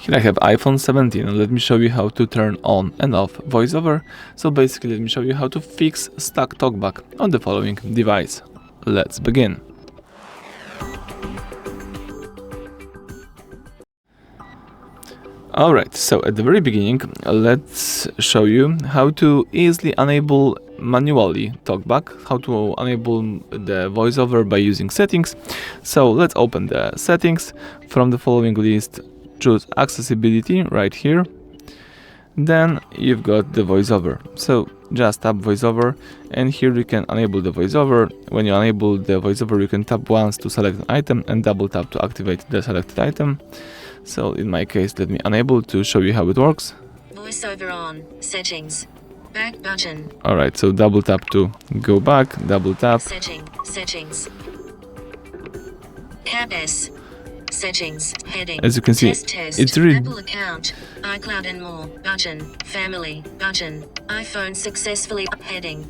Here I have iPhone 17 and let me show you how to turn on and off VoiceOver. So basically let me show you how to fix stuck TalkBack on the following device. Let's begin. Alright, so at the very beginning let's show you how to easily enable manually TalkBack, how to enable the VoiceOver by using settings. So let's open the settings. From the following list, choose accessibility right here. Then you've got the VoiceOver. So just tap VoiceOver and here you can enable the VoiceOver. When you enable the VoiceOver, you can tap once to select an item and double tap to activate the selected item. So in my case, let me enable to show you how it works. VoiceOver on, settings, back button. Alright, so double tap to go back, double tap. Settings. Tab S. Settings, heading. As you can see, test, it's really Apple account, iCloud and more, button, family, button, iPhone successfully, heading.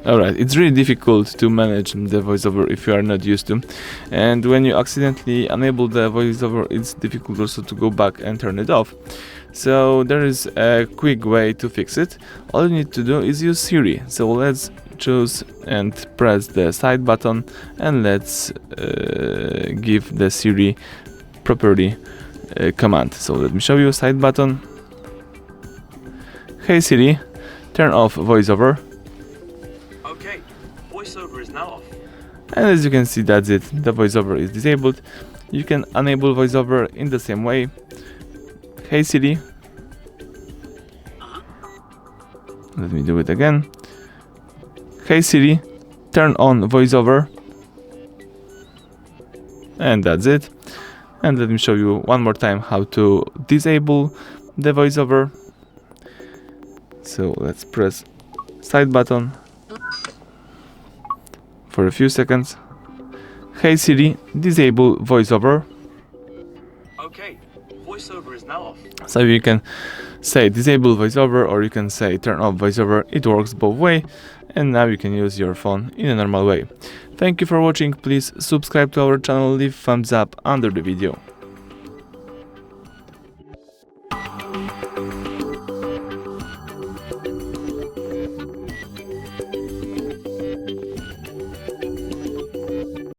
Alright, it's really difficult to manage the VoiceOver if you are not used to. And when you accidentally enable the VoiceOver, it's difficult also to go back and turn it off. So there is a quick way to fix it. All you need to do is use Siri. So let's choose and press the side button and let's give the Siri properly command. So let me show you side button. Hey Siri, turn off VoiceOver. Okay, VoiceOver is now off. And as you can see, that's it. The VoiceOver is disabled. You can enable VoiceOver in the same way. Hey Siri. Let me do it again. Hey Siri, turn on VoiceOver. And that's it. And let me show you one more time how to disable the VoiceOver. So let's press side button for a few seconds. Hey Siri, disable VoiceOver. Okay, VoiceOver is now off. So you can say disable VoiceOver or you can say turn off VoiceOver. It works both ways. And now you can use your phone in a normal way. Thank you for watching. Please subscribe to our channel, leave thumbs up under the video.